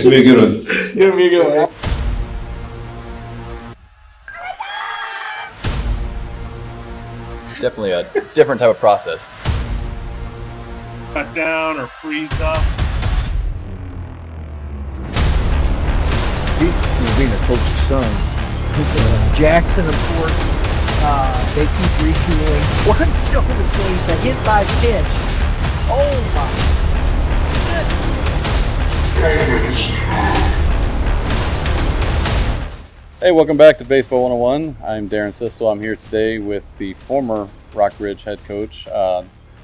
It's gonna be a good one. It's gonna be a good one. Definitely a different type of process. Cut down or freeze up. Being a coach's son. Jackson, of course, they keep retooling. One stone in place, a hit by pitch. Oh my Hey, welcome back to Baseball 101. I'm Darin Cissell. I'm here today with the former Rockbridge head coach,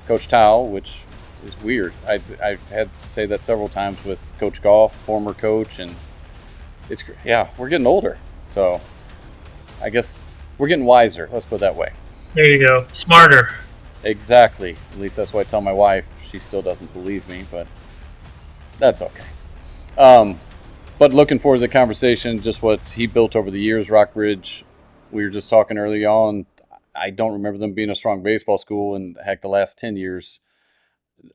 Coach Towe, which is weird. I've had to say that several times with Coach Golf, former coach, and we're getting older. So I guess we're getting wiser. Let's put it that way. There you go. Smarter. Exactly. At least that's what I tell my wife. She still doesn't believe me, but that's okay. But looking forward to the conversation, just what he built over the years, Rockbridge. We were just talking early on. I don't remember them being a strong baseball school, and heck, the last 10 years,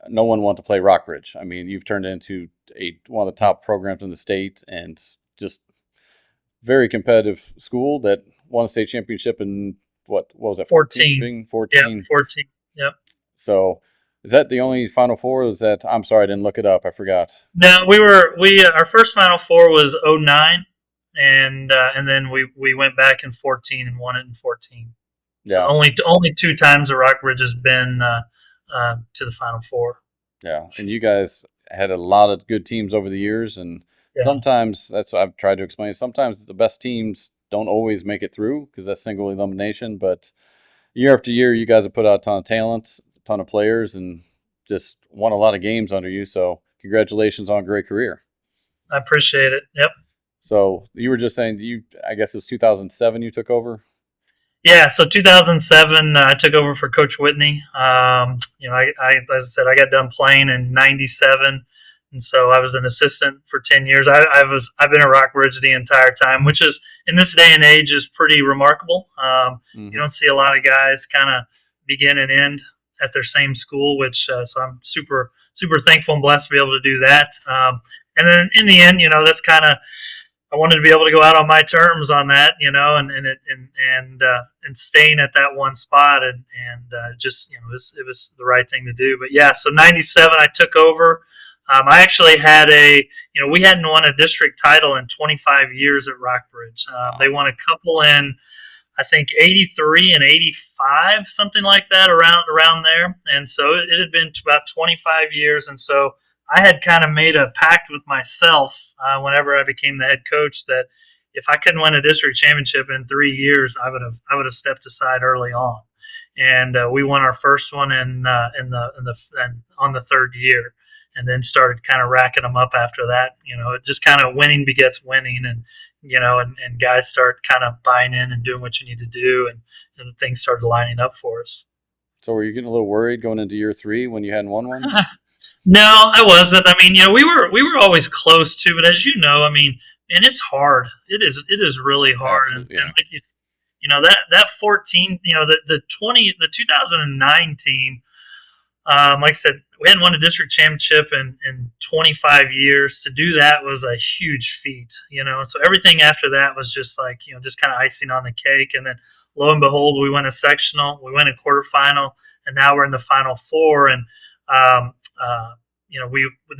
no one wanted to play Rockbridge. I mean, you've turned into one of the top programs in the state, and just very competitive school that won a state championship in what was it? 14. 14. Yeah, 14. Yep. So is that the only Final Four? Or I'm sorry, I didn't look it up. I forgot. No, our first Final Four was 09, and then we went back in 14 and won it in 14. Yeah. So only two times the Rockbridge has been to the Final Four. Yeah, and you guys had a lot of good teams over the years, and sometimes that's what I've tried to explain. Sometimes the best teams don't always make it through because that's single elimination. But year after year, you guys have put out a ton of talent, a ton of players, and just won a lot of games under you. So congratulations on a great career. I appreciate it. Yep. So you were just saying I guess it was 2007 you took over? Yeah, so 2007, I took over for Coach Whitney. I as I said, I got done playing in '97, and so I was an assistant for 10 years. I've been at Rockbridge the entire time, which is in this day and age is pretty remarkable. You don't see a lot of guys kind of begin and end at their same school, which so I'm super thankful and blessed to be able to do that. And then in the end, that's kind of. I wanted to be able to go out on my terms on that, and staying at that one spot, and just it was the right thing to do. But yeah, so '97 I took over. I actually had we hadn't won a district title in 25 years at Rockbridge. They won a couple in I think '83 and '85, something like that, around there. And so it had been about 25 years, and so I had kind of made a pact with myself whenever I became the head coach that if I couldn't win a district championship in 3 years, I would have stepped aside early on. And we won our first one on the third year, and then started kind of racking them up after that. It just kind of winning begets winning, and and guys start kind of buying in and doing what you need to do, and things started lining up for us. So were you getting a little worried going into year 3 when you hadn't won one? No, I wasn't. I mean, we were always close to, but as you know, I mean, and it's hard. It is really hard. Absolutely, and like that 14, the 2009 team, like I said, we hadn't won a district championship in 25 years. To do that was a huge feat, So everything after that was just like, just kind of icing on the cake. And then lo and behold, we went a sectional, we went a quarterfinal, and now we're in the Final Four. And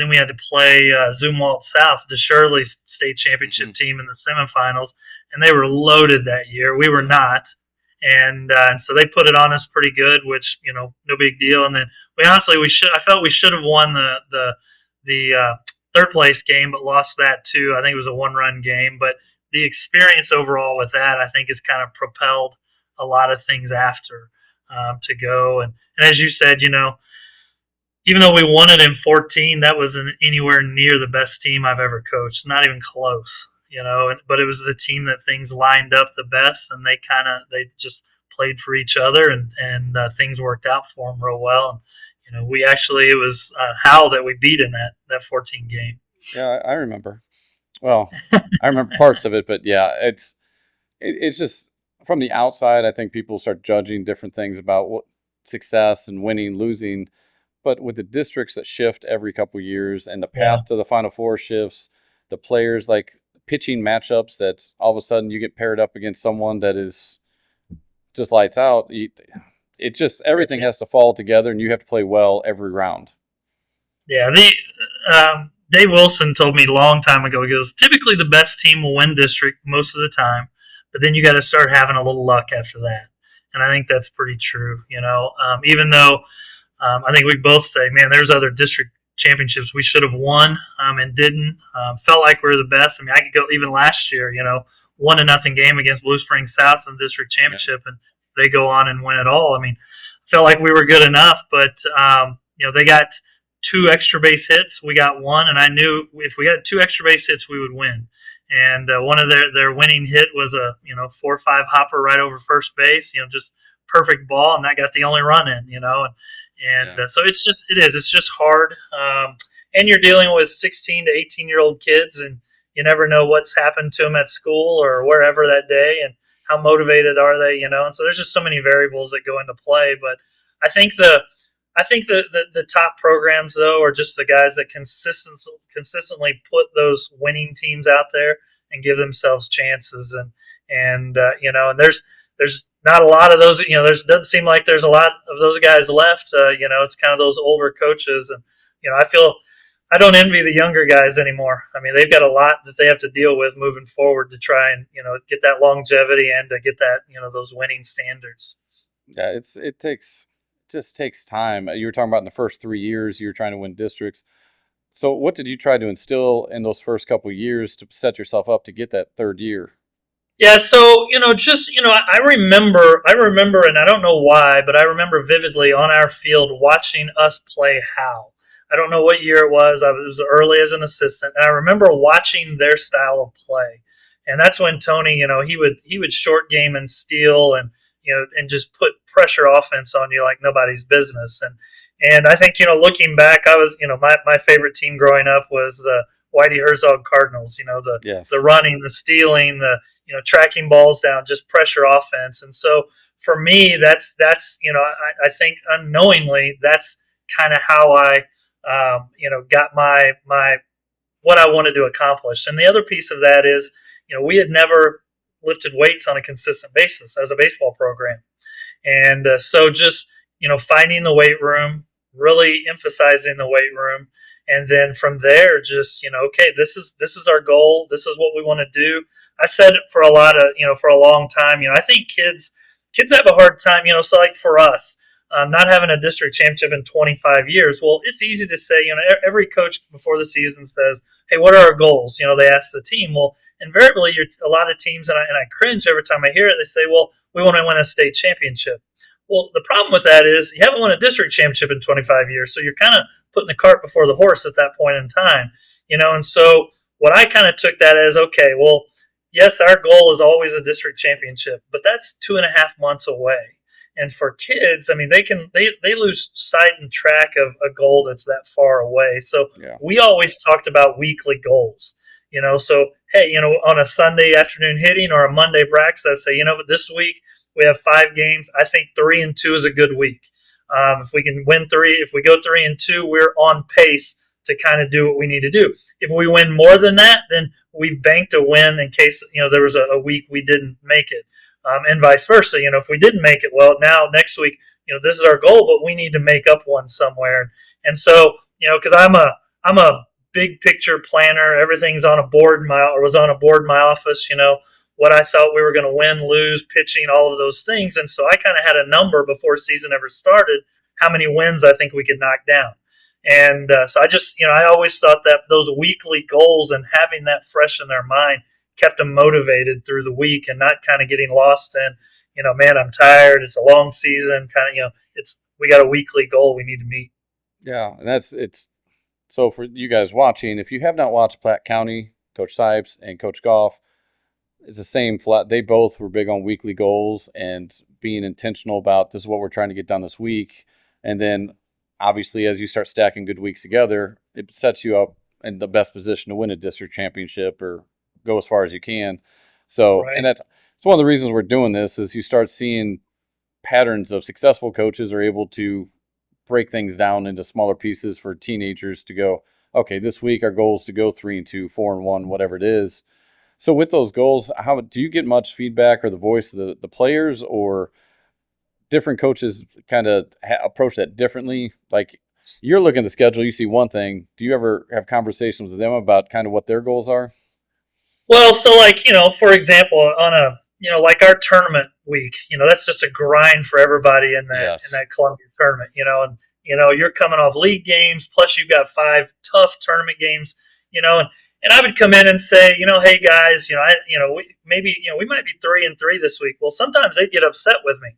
we had to play Zumwalt South, the Shirley state championship team in the semifinals, and they were loaded that year. We were not, and so they put it on us pretty good, which no big deal. And then I felt we should have won the third place game, but lost that too. I think it was a 1-run game, but the experience overall with that, I think, has kind of propelled a lot of things after to go. And as you said, even though we won it in 14, that wasn't anywhere near the best team I've ever coached. Not even close, But it was the team that things lined up the best, and they just played for each other, and things worked out for them real well. And, it was Howell that we beat in that 14 game. Yeah, I remember. Well, I remember parts of it, but yeah, it's just from the outside. I think people start judging different things about what success and winning, losing. But with the districts that shift every couple of years and the path to the Final Four shifts, the players, like pitching matchups that all of a sudden you get paired up against someone that is just lights out. It just, everything has to fall together and you have to play well every round. Yeah, Dave Wilson told me a long time ago, he goes, typically the best team will win district most of the time, but then you got to start having a little luck after that. And I think that's pretty true, even though I think we both say, man, there's other district championships we should have won and didn't. Felt like we were the best. I mean, I could go even last year, 1-0 game against Blue Springs South in the district championship, and they go on and win it all. I mean, felt like we were good enough, but, they got 2 extra base hits. We got 1, and I knew if we got 2 extra base hits, we would win. And one of their winning hit was a 4-5 hopper right over first base. Just perfect ball, and that got the only run in. So it's just hard. And you're dealing with 16 to 18-year-old kids, and you never know what's happened to them at school or wherever that day, and how motivated are they? And so there's just so many variables that go into play. But I think the top programs, though, are just the guys that consistently put those winning teams out there and give themselves chances. And there's not a lot of those. Doesn't seem like there's a lot of those guys left. It's kind of those older coaches, and I don't envy the younger guys anymore. I mean, they've got a lot that they have to deal with moving forward to try and get that longevity and to get that those winning standards. Yeah, it just takes time. You were talking about in the first 3 years you were trying to win districts. So what did you try to instill in those first couple of years to set yourself up to get that third year? Yeah, so I remember, and I don't know why, but I remember vividly on our field watching us play Hal. I don't know what year it was. It was early as an assistant, and I remember watching their style of play. And that's when Tony, he would short game and steal and and just put pressure offense on you like nobody's business. And I think, looking back, I was, my favorite team growing up was the Whitey Herzog Cardinals, the running, the stealing, the, tracking balls down, just pressure offense. And so for me, that's I think unknowingly, that's kind of how I, got my what I wanted to accomplish. And the other piece of that is, we had never lifted weights on a consistent basis as a baseball program. And so just, finding the weight room, really emphasizing the weight room. And then from there, just, okay, this is our goal. This is what we want to do. I said for a long time, I think kids have a hard time, so like for us, not having a district championship in 25 years. Well, it's easy to say, every coach before the season says, hey, what are our goals? They ask the team. Well, invariably, a lot of teams, and I cringe every time I hear it, they say, well, we want to win a state championship. Well, the problem with that is you haven't won a district championship in 25 years, so you're kind of putting the cart before the horse at that point in time. And so what I kind of took that as, okay, well, yes, our goal is always a district championship, but that's 2.5 months away. And for kids, I mean, they lose sight and track of a goal that's that far away. So we always talked about weekly goals, so, hey, on a Sunday afternoon hitting or a Monday practice, I'd say, but this week we have 5 games. I think 3-2 is a good week. If we can win 3, if we go 3-2, we're on pace to kind of do what we need to do. If we win more than that, then we banked a win in case, there was a week we didn't make it. And vice versa. If we didn't make it, well, now next week, this is our goal, but we need to make up one somewhere. And so, because I'm a big picture planner, everything's on a board was on a board in my office. What I thought we were going to win, lose, pitching, all of those things. And so I kind of had a number before season ever started, how many wins I think we could knock down. And so I just, I always thought that those weekly goals and having that fresh in their mind kept them motivated through the week and not kind of getting lost in, man, I'm tired. It's a long season. Kind of, we got a weekly goal we need to meet. Yeah. And so for you guys watching, if you have not watched Platte County, Coach Sipes and Coach Goff, it's the same flat. They both were big on weekly goals and being intentional about this is what we're trying to get done this week. And then obviously, as you start stacking good weeks together, it sets you up in the best position to win a district championship or go as far as you can. So, right. And it's one of the reasons we're doing this is you start seeing patterns of successful coaches are able to break things down into smaller pieces for teenagers to go, okay, this week our goal is to go 3-2, 4-1, whatever it is. So with those goals, how do you get much feedback or the voice of the players, or different coaches kind of approach that differently? Like, you're looking at the schedule, you see one thing. Do you ever have conversations with them about kind of what their goals are? Well, so like, for example, on a, like our tournament week, that's just a grind for everybody in that Columbia tournament, and you're coming off league games, plus you've got 5 tough tournament games, and I would come in and say, hey guys, we might be 3-3 this week. Well, sometimes they'd get upset with me,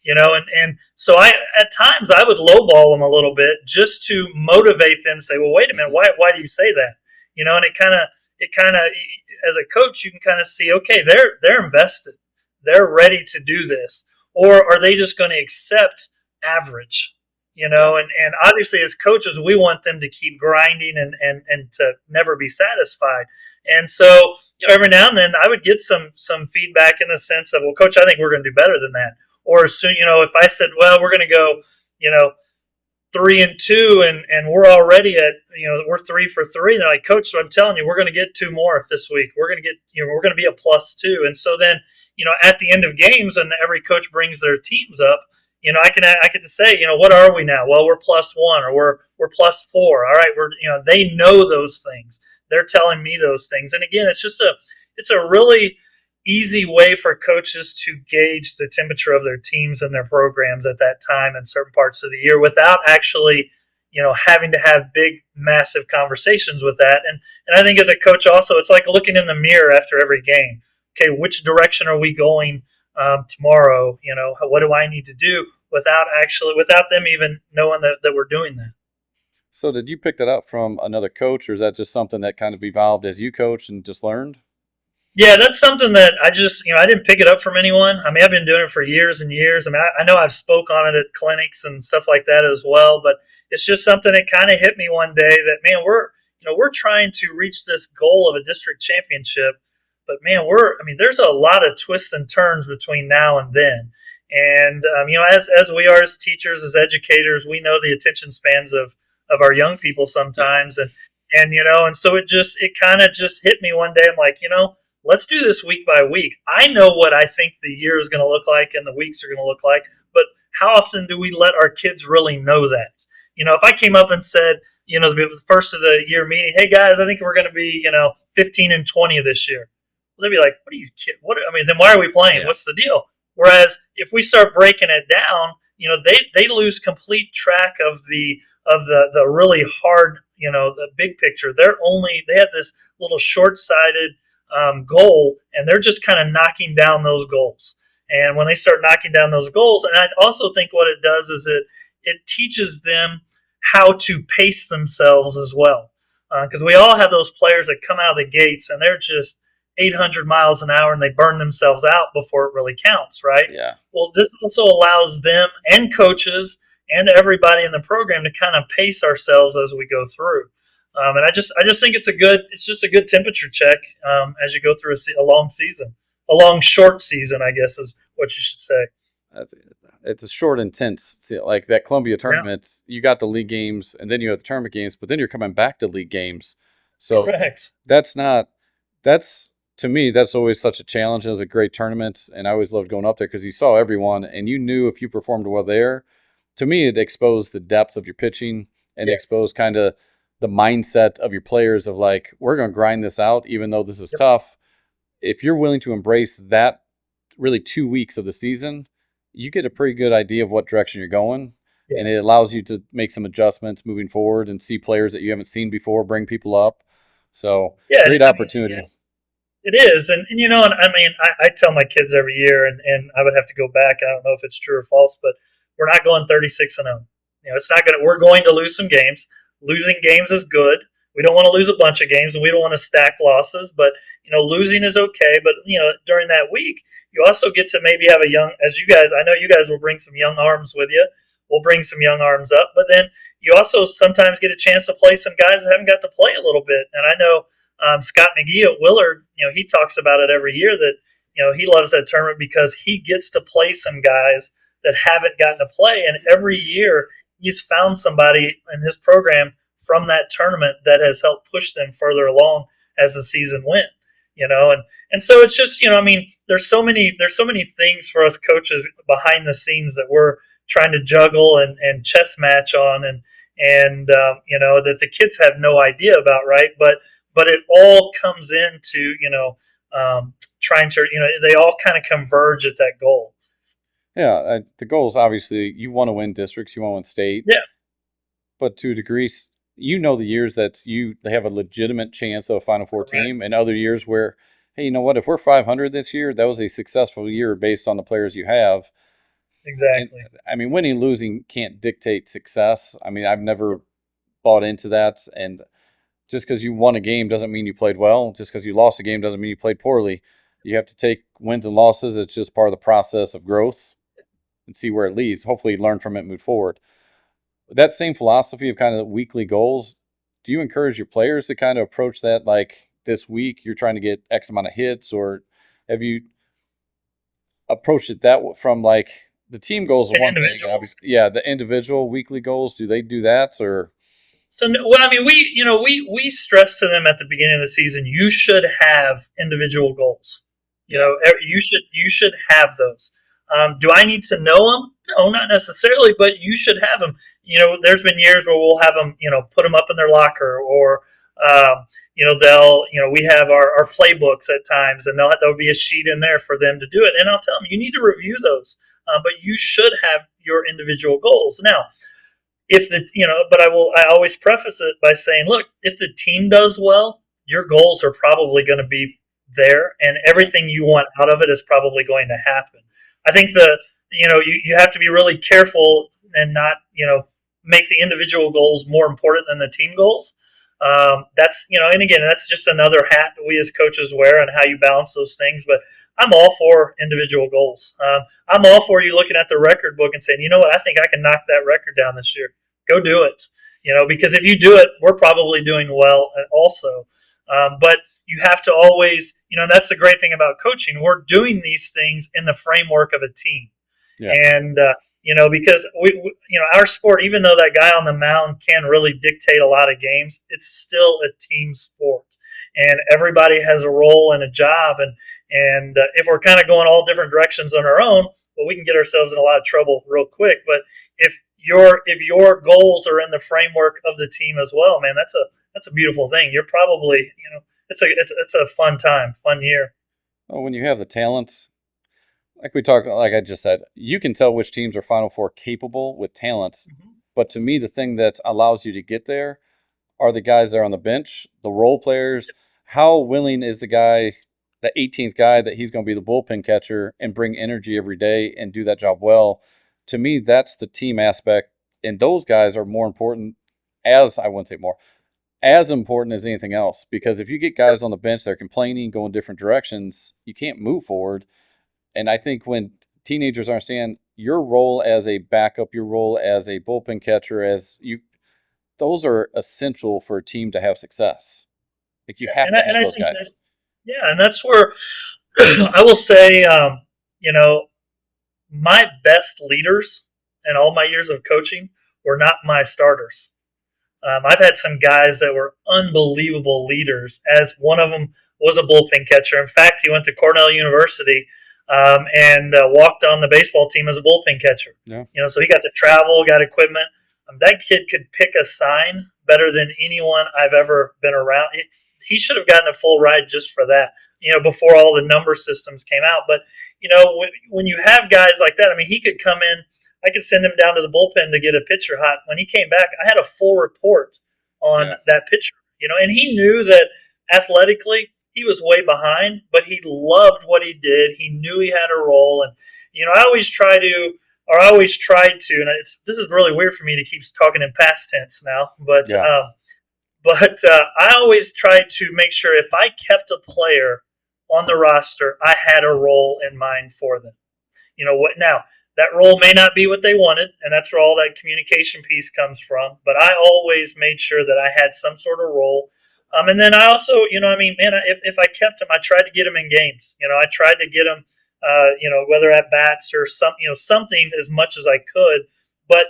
and so at times I would lowball them a little bit just to motivate them, say, well, wait a minute, why do you say that? And it kind of, as a coach, you can kind of see, okay, they're invested, they're ready to do this, or are they just going to accept average? And obviously as coaches, we want them to keep grinding and to never be satisfied. And so, every now and then I would get some feedback in the sense of, well, coach, I think we're going to do better than that. Or soon, if I said, well, we're going to go, 3-2 and we're already at, we're 3 for 3. They're like, coach, so I'm telling you, we're going to get 2 more this week. We're going to get, we're going to be a +2. And so then, at the end of games, and every coach brings their teams up, I get to say, what are we now? Well, we're +1 or we're +4. All right. They know those things. They're telling me those things. And again, it's a really easy way for coaches to gauge the temperature of their teams and their programs at that time in certain parts of the year without actually, having to have big, massive conversations with that. And I think as a coach also, it's like looking in the mirror after every game. Okay, which direction are we going tomorrow? What do I need to do without them even knowing that we're doing that? So did you pick that up from another coach, or is that just something that kind of evolved as you coached and just learned? Yeah, that's something that I just, I didn't pick it up from anyone. I mean, I've been doing it for years and years. I mean, I know I've spoke on it at clinics and stuff like that as well, but it's just something that kind of hit me one day that, man, we're trying to reach this goal of a district championship, but man, there's a lot of twists and turns between now and then. And, as we are as teachers, as educators, we know the attention spans of our young people sometimes. And so it kind of just hit me one day. I'm like, let's do this week by week. I know what I think the year is going to look like and the weeks are going to look like, but how often do we let our kids really know that? If I came up and said, the first of the year meeting, hey guys, I think we're going to be, 15-20 this year. Well, they'd be like, what are you kidding? Then why are we playing? Yeah. What's the deal? Whereas if we start breaking it down, they lose complete track of the really hard, the big picture. They have this little short-sighted goal, and they're just kind of knocking down those goals. And when they start knocking down those goals, and I also think what it does is it teaches them how to pace themselves as well. Because we all have those players that come out of the gates and they're just 800 miles an hour and they burn themselves out before it really counts, right? Yeah. Well, this also allows them and coaches and everybody in the program to kind of pace ourselves as we go through. And I just think it's just a good temperature check as you go through a long season, a long short season, I guess is what you should say. It's a short, intense, like that Columbia tournament. Yeah. You got the league games, and then you have the tournament games, but then you're coming back to league games. So correct. To me, that's always such a challenge. It was a great tournament, and I always loved going up there because you saw everyone, and you knew if you performed well there. To me, it exposed the depth of your pitching and exposed kind of the mindset of your players of like, we're going to grind this out, even though this is tough. If you're willing to embrace that really 2 weeks of the season, you get a pretty good idea of what direction you're going. Yeah. And it allows you to make some adjustments moving forward and see players that you haven't seen before, bring people up. So great opportunity. It is. And I tell my kids every year, and I would have to go back. I don't know if it's true or false, but we're not going 36-0. It's not going to, we're going to lose some games. Losing games is good. We don't want to lose a bunch of games, and we don't want to stack losses, but, losing is okay. But, during that week, you also get to maybe have I know you guys will bring some young arms with you. We'll bring some young arms up, but then you also sometimes get a chance to play some guys that haven't got to play a little bit. And I know Scott McGee at Willard, he talks about it every year that, he loves that tournament because he gets to play some guys that haven't gotten to play. And every year he's found somebody in his program from that tournament that has helped push them further along as the season went. And so it's just, there's so many things for us coaches behind the scenes that we're trying to juggle and chess match on, and that the kids have no idea about, right? But it all comes into, trying to, they all kind of converge at that goal. Yeah, the goal is obviously you want to win districts, you want to win state. Yeah. But to a degree, the years that they have a legitimate chance of a Final Four team, and other years where, hey, you know what? If we're 500 this year, that was a successful year based on the players you have. Exactly. And, winning and losing can't dictate success. I've never bought into that. And just because you won a game doesn't mean you played well. Just because you lost a game doesn't mean you played poorly. You have to take wins and losses. It's just part of the process of growth and see where it leads. Hopefully learn from it, move forward. That same philosophy of kind of weekly goals, do you encourage your players to kind of approach that like this week you're trying to get X amount of hits, or have you approached it that from like the team goals are one thing, obviously. Yeah, the individual weekly goals, do they do that or? So, well, we stress to them at the beginning of the season, you should have individual goals. You should have those. Do I need to know them? No, not necessarily, but you should have them. There's been years where we'll have them, put them up in their locker, or, we have our playbooks at times, and there'll be a sheet in there for them to do it. And I'll tell them, you need to review those, but you should have your individual goals. Now, but I always preface it by saying, look, if the team does well, your goals are probably going to be there, and everything you want out of it is probably going to happen. I think you have to be really careful and not, make the individual goals more important than the team goals. And again, that's just another hat that we as coaches wear and how you balance those things. But I'm all for individual goals. I'm all for you looking at the record book and saying, you know what, I think I can knock that record down this year. Go do it. Because if you do it, we're probably doing well also. But you have to always, that's the great thing about coaching. We're doing these things in the framework of a team. Yeah. And, because our sport, even though that guy on the mound can really dictate a lot of games, it's still a team sport, and everybody has a role and a job. And if we're kind of going all different directions on our own, well, we can get ourselves in a lot of trouble real quick. But if your goals are in the framework of the team as well, man, that's a beautiful thing. You're probably, it's a fun time, fun year. Well, when you have the talent, like I just said, you can tell which teams are Final Four capable with talents. Mm-hmm. But to me, the thing that allows you to get there are the guys that are on the bench, the role players. How willing is the guy, the 18th guy, that he's going to be the bullpen catcher and bring energy every day and do that job well? To me, that's the team aspect. And those guys are more important, as important as anything else. Because if you get guys on the bench that are complaining, going different directions, you can't move forward. And I think when teenagers understand your role as a backup, your role as a bullpen catcher, those are essential for a team to have success. Like you have to have those guys. And that's where I will say, my best leaders in all my years of coaching were not my starters. I've had some guys that were unbelievable leaders, as one of them was a bullpen catcher. In fact, he went to Cornell University and walked on the baseball team as a bullpen catcher. Yeah. So he got to travel, got equipment. That kid could pick a sign better than anyone I've ever been around. He should have gotten a full ride just for that, before all the number systems came out. But, when you have guys like that, he could come in. I could send him down to the bullpen to get a pitcher hot. When he came back, I had a full report on that pitcher, and he knew that athletically he was way behind, but he loved what he did. He knew he had a role. And, I always tried to, and this is really weird for me to keep talking in past tense now, but I always tried to make sure if I kept a player on the roster, I had a role in mind for them. Now, that role may not be what they wanted, and that's where all that communication piece comes from, but I always made sure that I had some sort of role. And then I also, if I kept him, I tried to get him in games. I tried to get him, whether at bats or something as much as I could. But,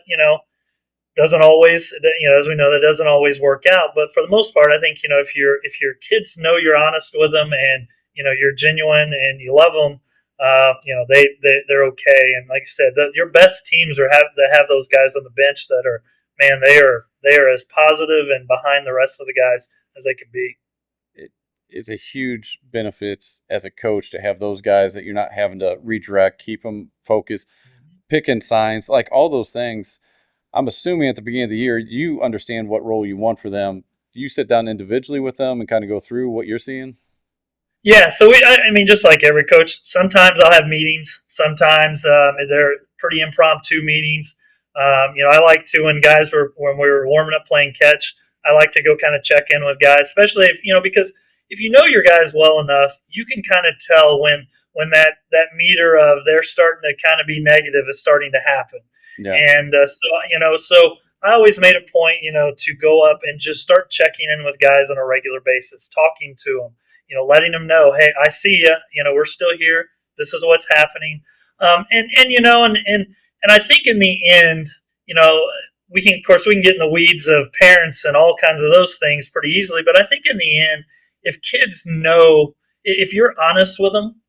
doesn't always, as we know, that doesn't always work out. But for the most part, I think, if your kids know you're honest with them and, you're genuine and you love them, they're okay. And like I said, your best teams have those guys on the bench that are, man, they are as positive and behind the rest of the guys as they can be. It's a huge benefit as a coach to have those guys that you're not having to redirect, keep them focused, picking signs, like all those things. I'm assuming at the beginning of the year, you understand what role you want for them. Do you sit down individually with them and kind of go through what you're seeing? Yeah, so I mean, just like every coach, sometimes I'll have meetings. Sometimes they're pretty impromptu meetings. I like to, when we were warming up playing catch, I like to go kind of check in with guys, especially if, because if you know your guys well enough, you can kind of tell when that meter of they're starting to kind of be negative is starting to happen. Yeah. And so I always made a point, to go up and just start checking in with guys on a regular basis, talking to them, letting them know, hey, I see you. We're still here. This is what's happening. And I think in the end, we can get in the weeds of parents and all kinds of those things pretty easily. But I think in the end, if kids know, if you're honest with them,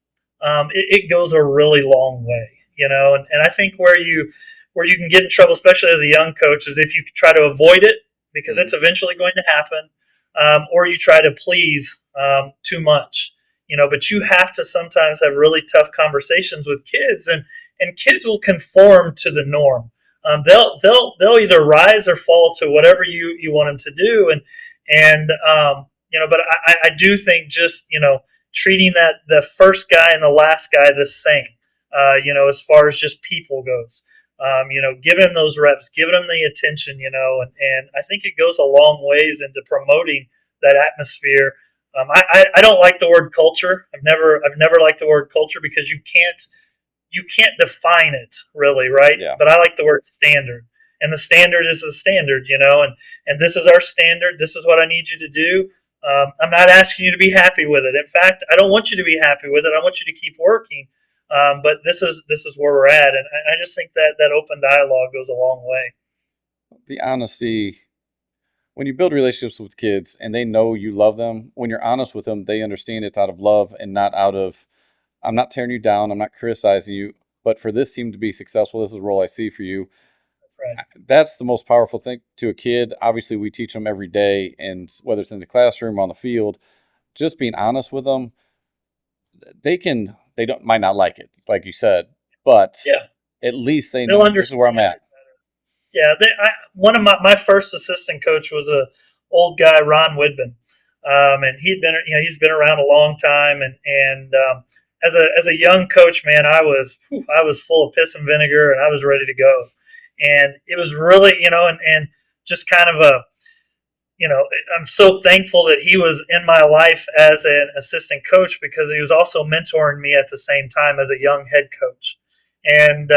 it goes a really long way, and I think where you can get in trouble, especially as a young coach, is if you try to avoid it because it's eventually going to happen, or you try to please too much, but you have to sometimes have really tough conversations with kids, and kids will conform to the norm. They'll either rise or fall to whatever you want them to do, but I do think just treating the first guy and the last guy the same, as far as just people goes. Giving them those reps, giving them the attention, and I think it goes a long ways into promoting that atmosphere. I don't like the word culture. I've never liked the word culture because you can't define it really, right? Yeah. But I like the word standard, and the standard is the standard, and this is our standard. This is what I need you to do. I'm not asking you to be happy with it. In fact, I don't want you to be happy with it. I want you to keep working. But this is where we're at, and I just think that open dialogue goes a long way. The honesty, when you build relationships with kids and they know you love them, when you're honest with them, they understand it's out of love and not out of, I'm not tearing you down, I'm not criticizing you, but for this team to be successful, this is the role I see for you. Right. That's the most powerful thing to a kid. Obviously, we teach them every day, and whether it's in the classroom or on the field, just being honest with them, might not like it, like you said, but at least they know this is where I'm at. Yeah, one of my first assistant coach was a old guy, Ron Widman, and he's been around a long time, and as a young coach, man, I was full of piss and vinegar, and I was ready to go, and it was really and just kind of I'm so thankful that he was in my life as an assistant coach because he was also mentoring me at the same time as a young head coach. And,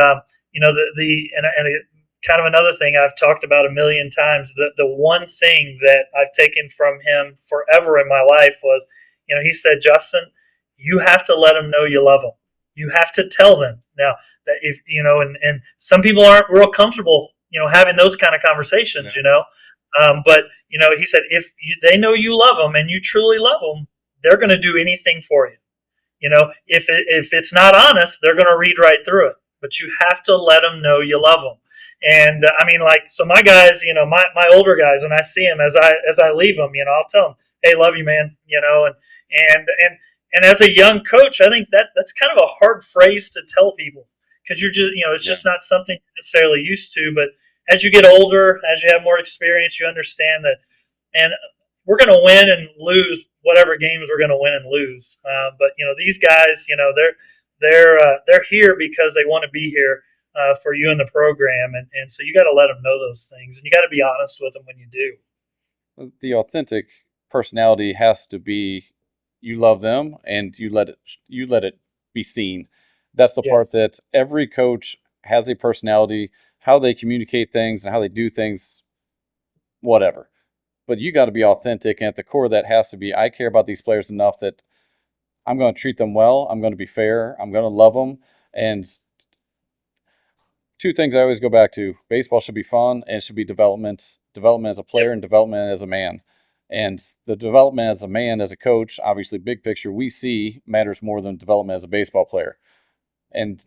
kind of another thing I've talked about a million times, the one thing that I've taken from him forever in my life was, he said, Justin, you have to let them know you love them. You have to tell them now that if, and some people aren't real comfortable, having those kind of conversations, but he said, if they know you love them and you truly love them, they're going to do anything for you. If it's not honest, they're going to read right through it. But you have to let them know you love them. And so my guys, my older guys, when I see them as I leave them, I'll tell them, hey, love you, man. And as a young coach, I think that's kind of a hard phrase to tell people because you're just it's just not something you're necessarily used to, but as you get older, as you have more experience, you understand that, and we're going to win and lose whatever games we're going to win and lose. But these guys, they're here because they want to be here for you in the program, and so you got to let them know those things, and you got to be honest with them when you do. The authentic personality has to be you love them and you let it be seen. That's the part that every coach has a personality. How they communicate things and how they do things, whatever. But you got to be authentic, and at the core of that has to be, I care about these players enough that I'm going to treat them well, I'm going to be fair, I'm going to love them, and two things I always go back to. Baseball should be fun, and it should be development as a player and development as a man. And the development as a man, as a coach, obviously big picture, we see matters more than development as a baseball player. And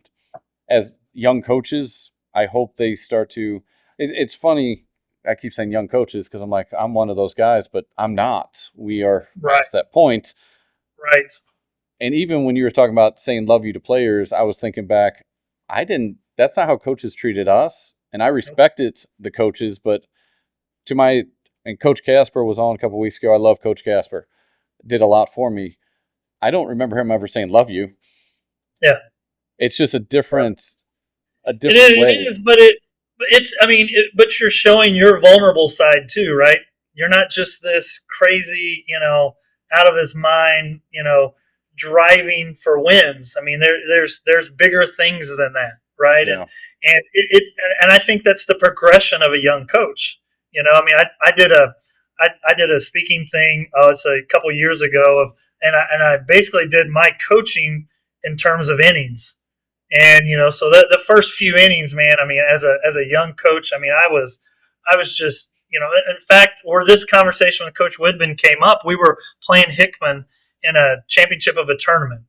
as young coaches, I hope they start to it's funny, I keep saying young coaches because I'm like, I'm one of those guys, but I'm not. We are past that point. Right. And even when you were talking about saying love you to players, I was thinking back, that's not how coaches treated us. And I respected the coaches, but and Coach Casper was on a couple weeks ago. I love Coach Casper. Did a lot for me. I don't remember him ever saying love you. Yeah. It's just a different way. It is, but you're showing your vulnerable side too, right? You're not just this crazy, out of his mind, driving for wins. I mean, there's bigger things than that, right? Yeah. And I think that's the progression of a young coach. I did a speaking thing. It's a couple years ago and I basically did my coaching in terms of innings. And so the first few innings, man. I mean, as a young coach, I mean, I was just, in fact, where this conversation with Coach Woodman came up, we were playing Hickman in a championship of a tournament,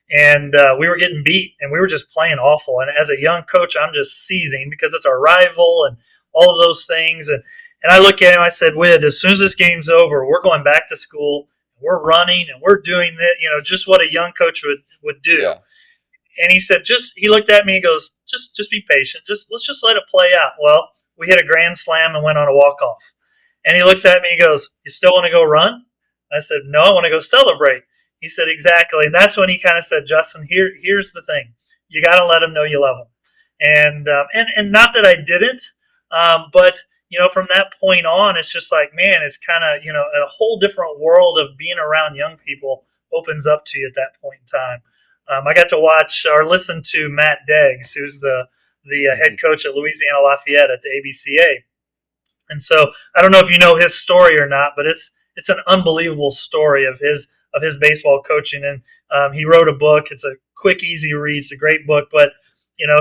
and we were getting beat, and we were just playing awful. And as a young coach, I'm just seething because it's our rival and all of those things. And I look at him, I said, Wid, as soon as this game's over, we're going back to school. We're running and we're doing that, just what a young coach would do. Yeah. And he said, he looked at me and goes, just be patient. Let's just let it play out. Well, we hit a grand slam and went on a walk-off. And he looks at me and goes, you still want to go run? I said, no, I want to go celebrate. He said, exactly. And that's when he kind of said, Justin, here's the thing. You got to let him know you love him. And not that I didn't, but, from that point on, it's just like, man, it's kind of, a whole different world of being around young people opens up to you at that point in time. I got to watch or listen to Matt Deggs, who's the head coach at Louisiana Lafayette at the ABCA. And so I don't know if you know his story or not, but it's an unbelievable story of his baseball coaching. And he wrote a book. It's a quick, easy read. It's a great book. But,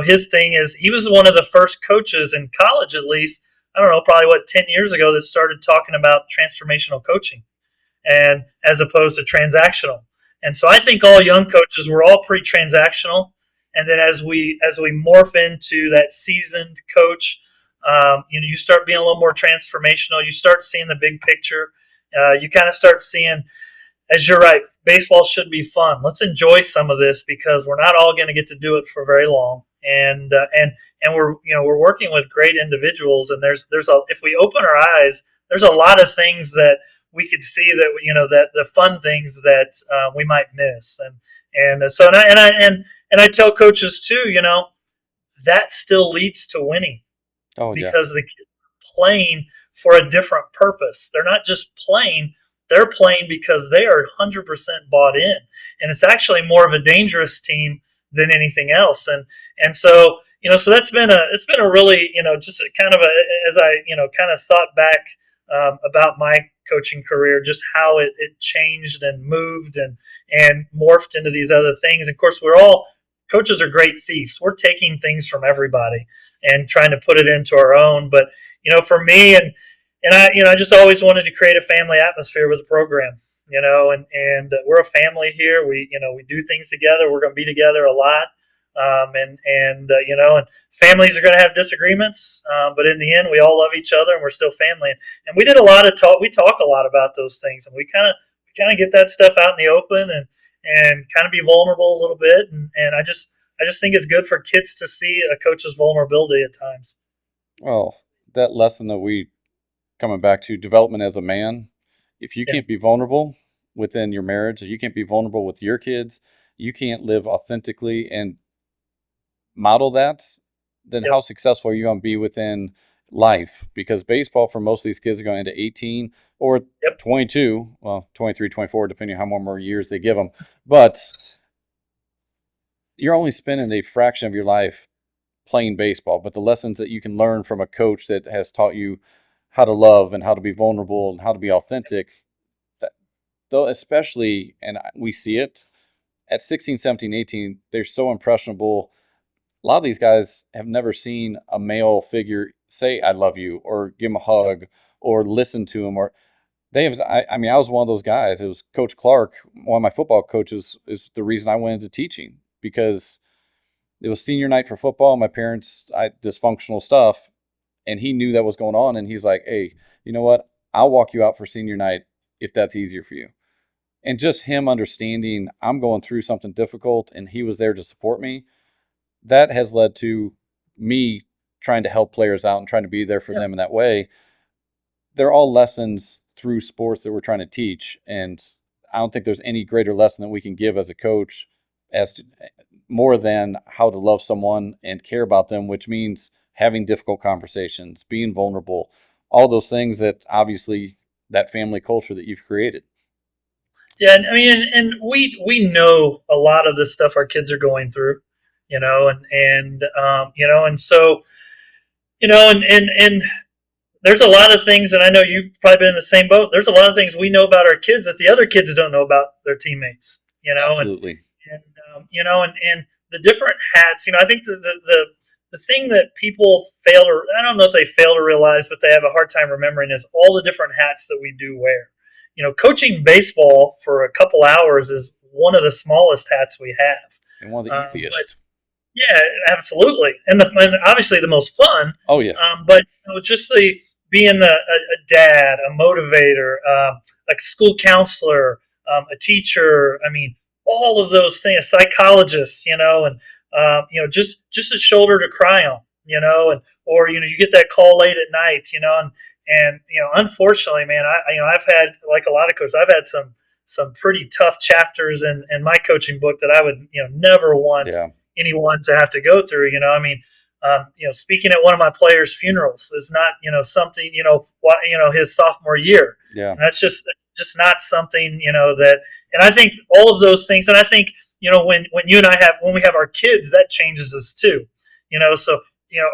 his thing is he was one of the first coaches in college, at least, I don't know, probably 10 years ago that started talking about transformational coaching and as opposed to transactional. And so I think all young coaches, we're all pretty transactional. And then as we morph into that seasoned coach, you start being a little more transformational. You start seeing the big picture. You kind of start seeing, as you're right, baseball should be fun. Let's enjoy some of this because we're not all going to get to do it for very long. And we're working with great individuals. And if we open our eyes, there's a lot of things that we could see that that the fun things that we might miss, and I tell coaches too, that still leads to winning. Because the kids are playing for a different purpose. They're not just playing; they're playing because they are 100% bought in, and it's actually more of a dangerous team than anything else. And so so it's been a really just kind of as I kind of thought back about my coaching career, just how it changed and moved and morphed into these other things. Of course, coaches are great thieves. We're taking things from everybody and trying to put it into our own. But, for me and I just always wanted to create a family atmosphere with the program, and we're a family here. We do things together. We're going to be together a lot. And families are going to have disagreements, but in the end, we all love each other and we're still family. And we did a lot of talk. We talk a lot about those things, and we kind of get that stuff out in the open and kind of be vulnerable a little bit. And I just think it's good for kids to see a coach's vulnerability at times. Well, that lesson that we coming back to development as a man, if you can't be vulnerable within your marriage, if you can't be vulnerable with your kids, you can't live authentically and model that, then how successful are you going to be within life? Because baseball for most of these kids are going into 18 or 22, well, 23, 24, depending on how many more years they give them. But you're only spending a fraction of your life playing baseball. But the lessons that you can learn from a coach that has taught you how to love and how to be vulnerable and how to be authentic, though, especially, and we see it, at 16, 17, 18, they're so impressionable. a lot of these guys have never seen a male figure say "I love you" or give him a hug or listen to him. Or they have. I mean, I was one of those guys. It was Coach Clark, one of my football coaches, is the reason I went into teaching, because it was senior night for football. My parents, dysfunctional stuff, and he knew that was going on. And he's like, "Hey, you know what? I'll walk you out for senior night if that's easier for you." And just him understanding I'm going through something difficult, and he was there to support me. That has led to me trying to help players out and trying to be there for them in that way. They're all lessons through sports that we're trying to teach. And I don't think there's any greater lesson that we can give as a coach as to more than how to love someone and care about them, which means having difficult conversations, being vulnerable, all those things that obviously that family culture that you've created. Yeah, and I mean, and we know a lot of this stuff our kids are going through, and so, and there's a lot of things, and I know you've probably been in the same boat. There's a lot of things we know about our kids that the other kids don't know about their teammates, Absolutely. and the different hats. I think the thing that people I don't know if they fail to realize, but they have a hard time remembering, is all the different hats that we do wear. Coaching baseball for a couple hours is one of the smallest hats we have. And one of the easiest. Yeah, absolutely. And obviously the most fun. Oh, yeah. But just being a dad, a motivator, like school counselor, a teacher, I mean, all of those things, a psychologist, and just a shoulder to cry on, or you get that call late at night, and unfortunately, man, I've had, like a lot of coaches, I've had some pretty tough chapters in my coaching book that I would never want anyone to have to go through. Speaking at one of my players' funerals is not something his sophomore year. Yeah, and that's just not something that. And I think all of those things, and I think when you and I when we have our kids, that changes us too. So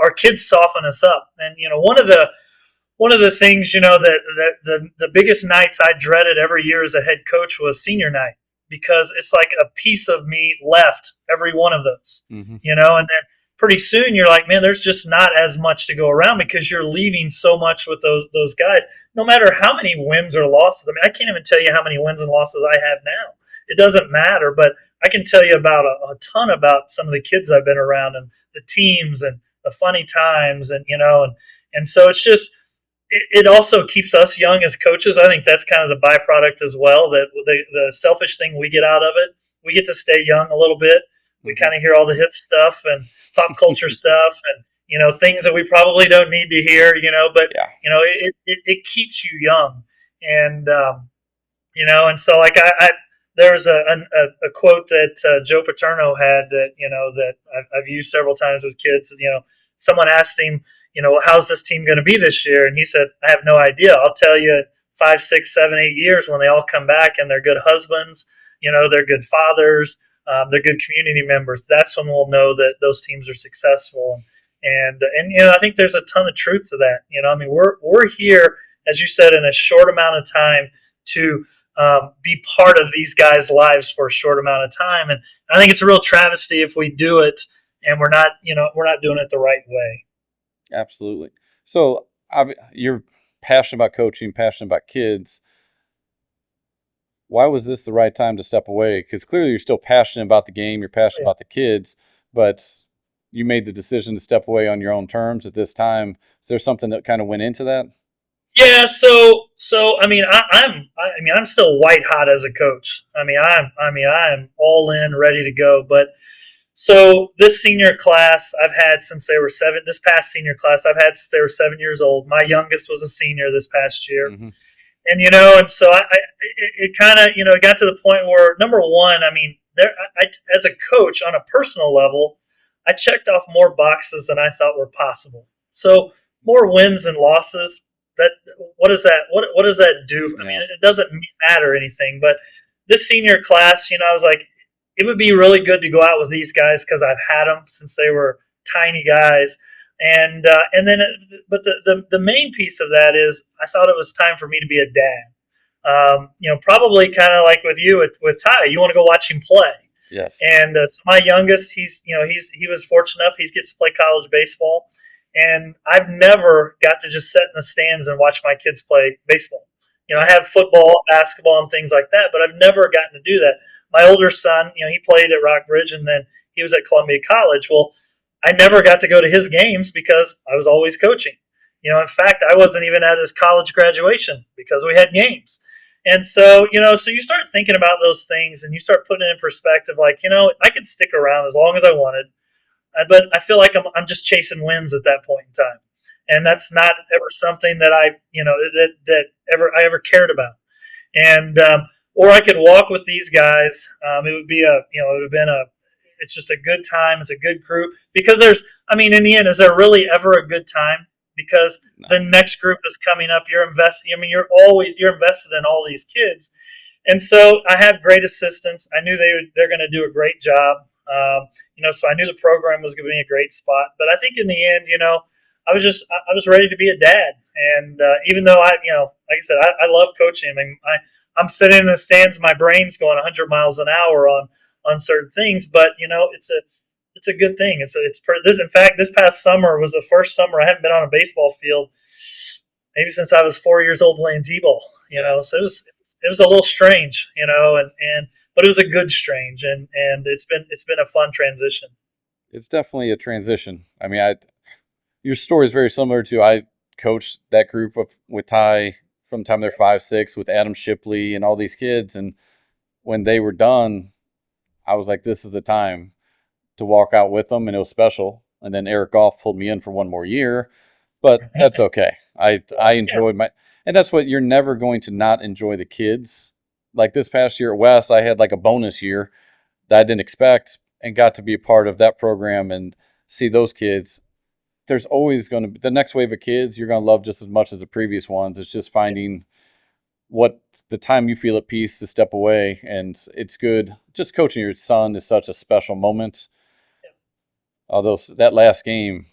our kids soften us up, and one of the things, that the biggest nights I dreaded every year as a head coach was senior night, because it's like a piece of me left every one of those, and then pretty soon you're like, man, there's just not as much to go around, because you're leaving so much with those guys, no matter how many wins or losses. I mean, I can't even tell you how many wins and losses I have now. It doesn't matter, but I can tell you about a ton about some of the kids I've been around, and the teams, and the funny times, and so it's just, it also keeps us young as coaches. I think that's kind of the byproduct as well, that the selfish thing we get out of it, we get to stay young a little bit. We kind of hear all the hip stuff and pop culture stuff, and things that we probably don't need to hear, but it keeps you young. And and so, like, there's a quote that Joe Paterno had that I've used several times with kids. Someone asked him, how's this team going to be this year? And he said, I have no idea. I'll tell you 5, 6, 7, 8 years when they all come back and they're good husbands, they're good fathers, they're good community members. That's when we'll know that those teams are successful. And I think there's a ton of truth to that. I mean, we're here, as you said, in a short amount of time to be part of these guys' lives for a short amount of time. And I think it's a real travesty if we do it and we're not doing it the right way. Absolutely. So you're passionate about coaching, passionate about kids. Why was this the right time to step away? Because clearly you're still passionate about the game, you're passionate about the kids, but you made the decision to step away on your own terms at this time. Is there something that kind of went into that? Yeah. So I mean, I'm still white hot as a coach. I'm all in, ready to go. But so this senior class I've had since they were 7. This past senior class I've had since they were 7 years old. My youngest was a senior this past year. Mm-hmm. And, and so it kind of, it got to the point where, number one, I mean, as a coach on a personal level, I checked off more boxes than I thought were possible. So more wins and losses, what does that do? I mean, it doesn't matter anything, but this senior class, I was like, it would be really good to go out with these guys because I've had them since they were tiny guys. And then, but the main piece of that is I thought it was time for me to be a dad. Probably kind of like with you with Ty, you want to go watch him play. Yes. And so my youngest, he was fortunate enough, he gets to play college baseball. And I've never got to just sit in the stands and watch my kids play baseball. I have football, basketball, and things like that, but I've never gotten to do that. My older son, he played at Rockbridge, and then he was at Columbia College. Well, I never got to go to his games because I was always coaching. In fact, I wasn't even at his college graduation because we had games. And so, so you start thinking about those things and you start putting it in perspective, like, I could stick around as long as I wanted, but I feel like I'm just chasing wins at that point in time. And that's not ever something that I ever cared about. And, or I could walk with these guys. It would be it's just a good time. It's a good group because in the end, is there really ever a good time? Because the next group is coming up. You're investing. You're invested in all these kids. And so I have great assistants. I knew they're going to do a great job. So I knew the program was going to be a great spot. But I think in the end, I was ready to be a dad. And even though like I said, I love coaching. I'm sitting in the stands, my brain's going 100 miles an hour on certain things. But it's a good thing. In fact, this past summer was the first summer I haven't been on a baseball field maybe since I was 4 years old playing t-ball. So it was a little strange, but it was a good strange, and it's been a fun transition. It's definitely a transition. Your story is very similar to I coached that group with Ty from the time they're 5, 6 with Adam Shipley and all these kids, and when they were done, I was like, this is the time to walk out with them, and it was special. And then Eric Goff pulled me in for one more year, but that's okay. I enjoyed and that's what you're never going to not enjoy the kids. Like this past year at West, I had like a bonus year that I didn't expect and got to be a part of that program and see those kids. There's always going to be the next wave of kids you're going to love just as much as the previous ones. It's just finding what the time you feel at peace to step away, and it's good. Just coaching your son is such a special moment. Although that last game,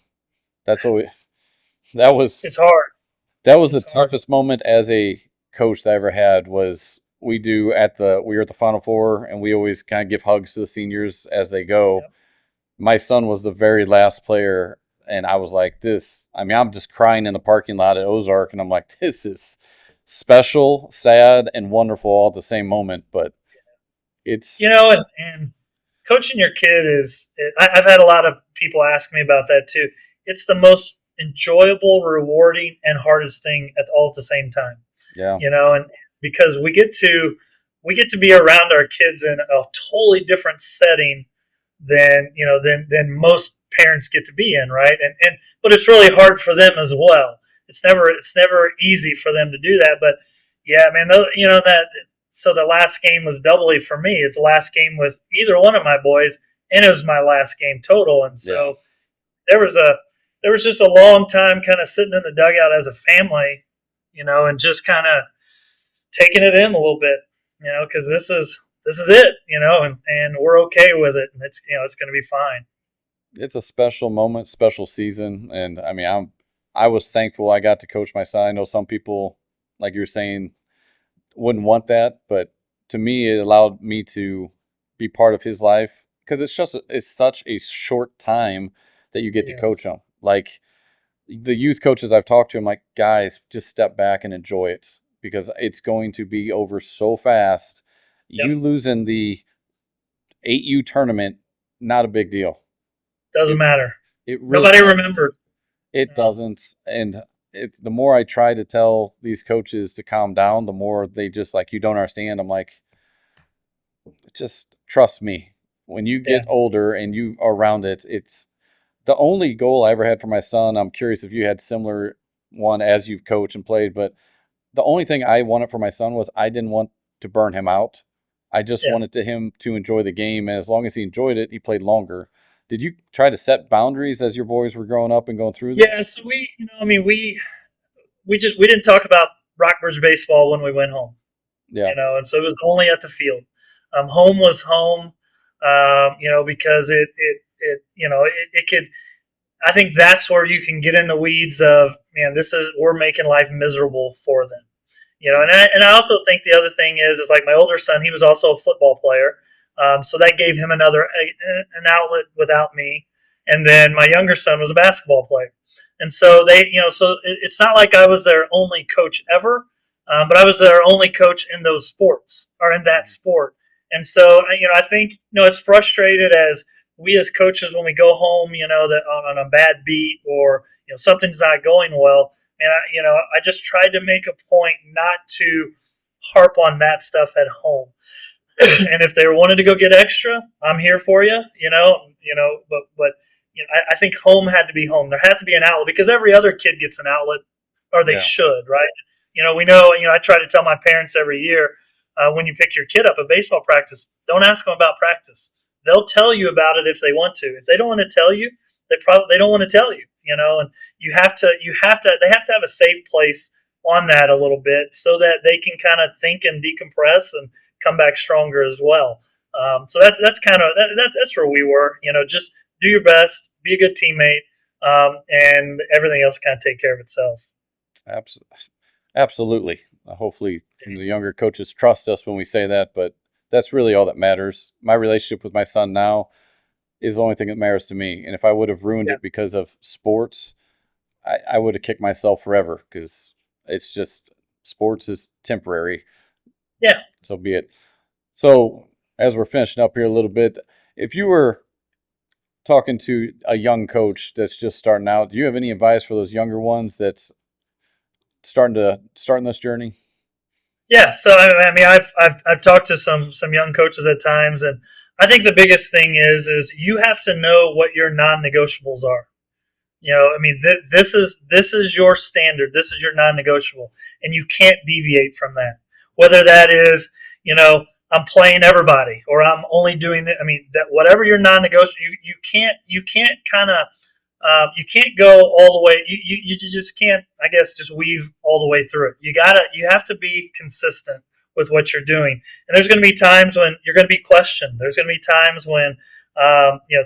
it's hard. That was the toughest moment as a coach that I ever had. Was we were at the Final Four, and we always kind of give hugs to the seniors as they go. Yep. My son was the very last player, and I was like, I'm just crying in the parking lot at Ozark, and I'm like, this is special, sad, and wonderful all at the same moment. But it's and coaching your kid I've had a lot of people ask me about that too. It's the most enjoyable, rewarding, and hardest thing all at the same time. Yeah. And because we get to be around our kids in a totally different setting than most parents get to be in, right? But it's really hard for them as well. It's never easy for them to do that. But yeah, man, so the last game was doubly for me. It's the last game with either one of my boys, and it was my last game total. And so there was just a long time kind of sitting in the dugout as a family, and just kind of taking it in a little bit, because this is it, and we're okay with it, and it's going to be fine. It's a special moment, special season, and I was thankful I got to coach my son. I know some people, like you're saying, wouldn't want that, but to me, it allowed me to be part of his life because it's such a short time that you get to coach them. Like the youth coaches I've talked to, I'm like, guys, just step back and enjoy it because it's going to be over so fast. Yep. You losing the 8U tournament, not a big deal. Doesn't matter. It really Nobody remembers. It doesn't. And the more I try to tell these coaches to calm down, the more they just like, you don't understand. I'm like, just trust me. When you get older and you are around it, it's the only goal I ever had for my son. I'm curious if you had similar one as you've coached and played, but the only thing I wanted for my son was I didn't want to burn him out. I just wanted him to enjoy the game. And as long as he enjoyed it, he played longer. Did you try to set boundaries as your boys were growing up and going through this? Yeah, so we didn't talk about Rockbridge baseball when we went home. Yeah, and so it was only at the field. Home was home, because it could. I think that's where you can get in the weeds of, man, we're making life miserable for them. And I also think the other thing is like my older son, he was also a football player. So that gave him an outlet without me. And then my younger son was a basketball player. And so it's not like I was their only coach ever, but I was their only coach in those sports or in that sport. And so, I think, as frustrated as we as coaches, when we go home, that on a bad beat or, something's not going well, and I just tried to make a point not to harp on that stuff at home. And if they wanted to go get extra, I'm here for you, but I think home had to be home. There had to be an outlet because every other kid gets an outlet, or they should, right? We know, I try to tell my parents every year, when you pick your kid up at baseball practice, don't ask them about practice. They'll tell you about it if they want to. If they don't want to tell you, they don't want to tell you, and they have to have a safe place on that a little bit so that they can kind of think and decompress and come back stronger as well. So that's where we were, just do your best, be a good teammate, and everything else kind of take care of itself. Absolutely. Hopefully some of the younger coaches trust us when we say that, but that's really all that matters. My relationship with my son now is the only thing that matters to me. And if I would have ruined it because of sports, I would have kicked myself forever because it's just sports is temporary. Yeah. So be it. So as we're finishing up here a little bit, if you were talking to a young coach that's just starting out, do you have any advice for those younger ones that's starting this journey? Yeah, so I mean, I've talked to some young coaches at times, and I think the biggest thing is you have to know what your non-negotiables are. This is your standard, this is your non-negotiable, and you can't deviate from that. Whether that is, I'm playing everybody, or I'm only doing that. I mean, that whatever your non-negotiable, you can't kind of. You can't go all the way. You just can't, I guess, just weave all the way through it. You have to be consistent with what you're doing. And there's going to be times when you're going to be questioned. There's going to be times when,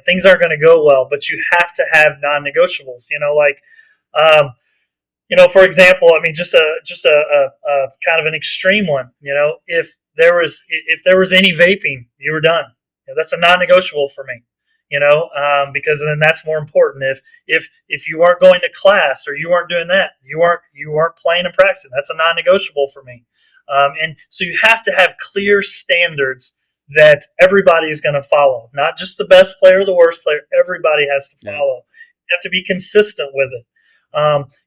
things aren't going to go well, but you have to have non-negotiables, for example, I mean, just a kind of an extreme one, if there was any vaping, you were done. That's a non-negotiable for me. Because then that's more important. If you weren't going to class or you weren't doing that, you weren't playing and practicing, that's a non-negotiable for me. And so you have to have clear standards that everybody is going to follow, not just the best player or the worst player. Everybody has to follow. You have to be consistent with it.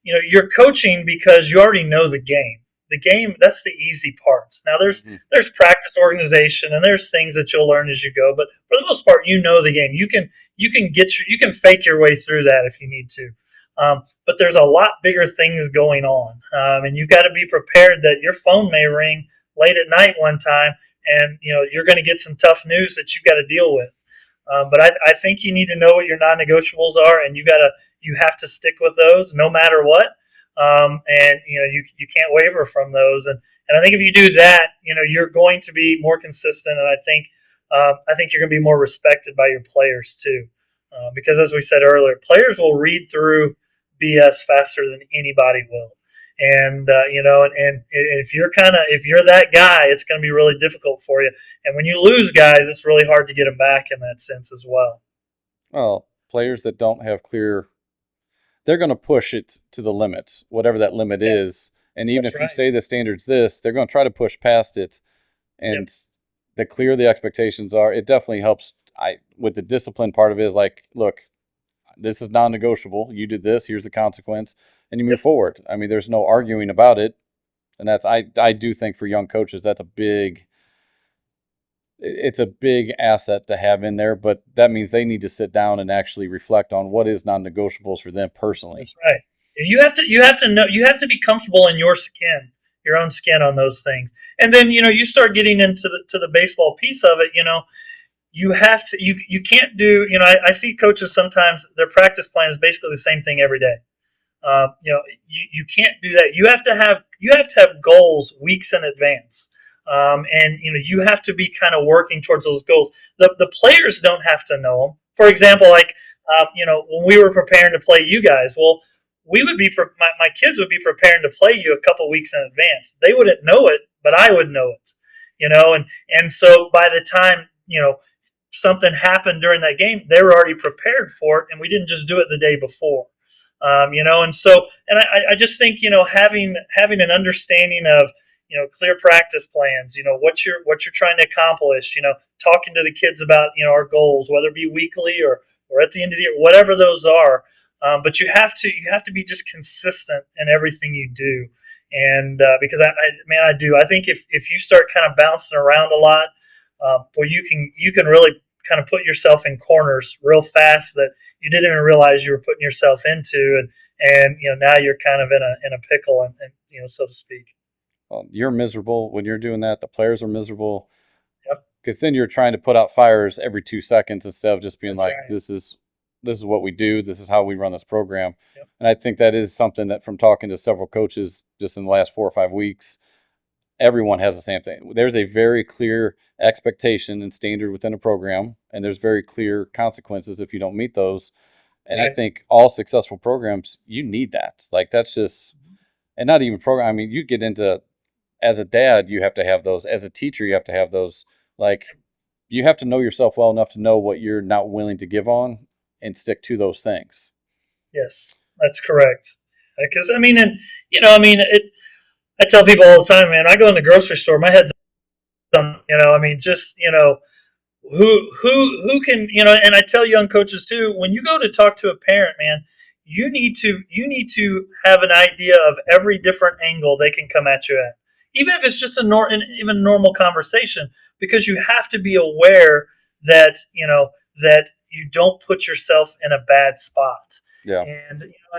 You're coaching because you already know the game. The game, that's the easy parts. Now there's practice organization and there's things that you'll learn as you go, but for the most part, the game. You can fake your way through that if you need to. But there's a lot bigger things going on. And you've got to be prepared that your phone may ring late at night one time and you're going to get some tough news that you've got to deal with. But I think you need to know what your non-negotiables are, and you have to stick with those no matter what. And you can't waver from those, and I think if you do that, you're going to be more consistent, and I think you're going to be more respected by your players too, because as we said earlier, players will read through BS faster than anybody will, and and if you're that guy, it's going to be really difficult for you, and when you lose guys, it's really hard to get them back in that sense as well. Well, players that don't have clear. They're going to push it to the limit, whatever that limit is. And even if you say the standard's this, they're going to try to push past it. And the clearer the expectations are, it definitely helps. With the discipline part of it is like, look, this is non-negotiable. You did this, here's the consequence, and you move forward. I mean, there's no arguing about it. And that's, I do think for young coaches, it's a big asset to have in there, but that means they need to sit down and actually reflect on what is non-negotiables for them personally. That's right. You have to know, you have to be comfortable in your own skin on those things. And then, you start getting into the baseball piece of it, you have to, you can't do, I see coaches sometimes their practice plan is basically the same thing every day. You can't do that. You have to have goals weeks in advance. And you have to be kind of working towards those goals. The players don't have to know them. For example, when we were preparing to play you guys, well, we would be my kids would be preparing to play you a couple weeks in advance. They wouldn't know it, but I would know it. And so by the time something happened during that game, they were already prepared for it, and we didn't just do it the day before. And so, and I just think, having an understanding of, clear practice plans, what you're trying to accomplish, talking to the kids about, our goals, whether it be weekly or at the end of the year, whatever those are. But you have to be just consistent in everything you do. And because I do. I think if you start kind of bouncing around a lot, where you can really kind of put yourself in corners real fast that you didn't even realize you were putting yourself into, and now you're kind of in a pickle, and so to speak. Well, you're miserable when you're doing that. The players are miserable. Yep. Because then you're trying to put out fires every 2 seconds instead of just being That's like, right. this is what we do. This is how we run this program. Yep. And I think that is something that, from talking to several coaches just in the last 4 or 5 weeks, everyone has the same thing. There's a very clear expectation and standard within a program, and there's very clear consequences if you don't meet those. And Right. I think all successful programs, you need that. Like, that's just, and not even program. I mean, you get into, as a dad, you have to have those. As a teacher, you have to have those. Like, you have to know yourself well enough to know what you're not willing to give on and stick to those things. Yes, that's correct. Because I tell people all the time, man. I go in the grocery store, my head's on. Who can, and I tell young coaches too, when you go to talk to a parent, man, you need to have an idea of every different angle they can come at you at, even if it's just even normal conversation, because you have to be aware that that you don't put yourself in a bad spot. Yeah.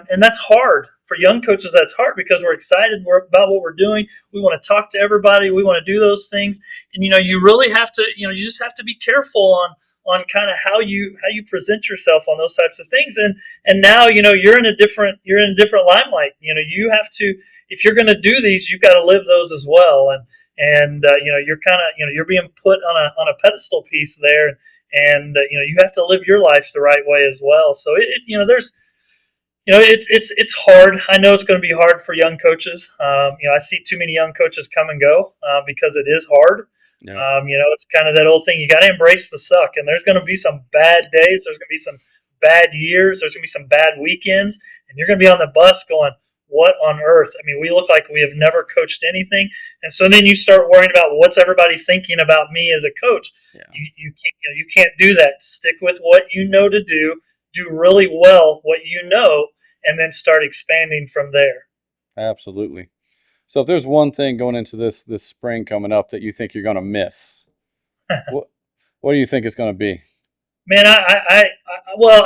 And that's hard for young coaches. That's hard because we're excited about what we're doing. We want to talk to everybody. We want to do those things. And you really have to. You just have to be careful on kind of how you present yourself on those types of things. And now you're in a different limelight. You have to, if you're going to do these, you've got to live those as well. And you're kind of you're being put on a pedestal piece there. And you have to live your life the right way as well. So there's. It's hard. I know it's going to be hard for young coaches. I see too many young coaches come and go because it is hard. Yeah. It's kind of that old thing. You got to embrace the suck, and there's going to be some bad days. There's going to be some bad years. There's going to be some bad weekends, and you're going to be on the bus going, "What on earth?" I mean, we look like we have never coached anything, and so then you start worrying about what's everybody thinking about me as a coach. Yeah. You can't do that. Stick with what you know to do. Do really well what you know. And then start expanding from there. Absolutely. So if there's one thing going into this spring coming up that you think you're going to miss, what do you think it's going to be? Man, I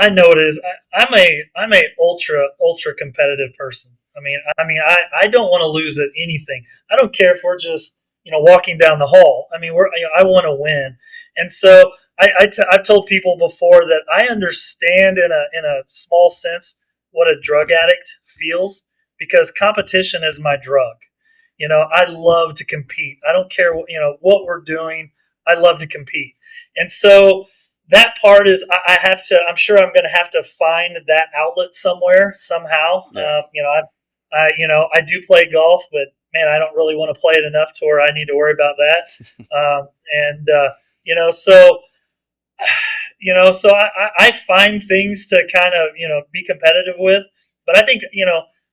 know it is. I'm a ultra competitive person. I don't want to lose at anything. I don't care if we're just walking down the hall. I mean, I want to win, and so I've told people before that I understand in a small sense what a drug addict feels, because competition is my drug. I love to compete. I don't care what we're doing. I love to compete. And so that part is, I'm sure I'm going to have to find that outlet somewhere, somehow. Yeah. I do play golf, but man, I don't really want to play it enough to where I need to worry about that. So I find things to kind of, be competitive with. But I think,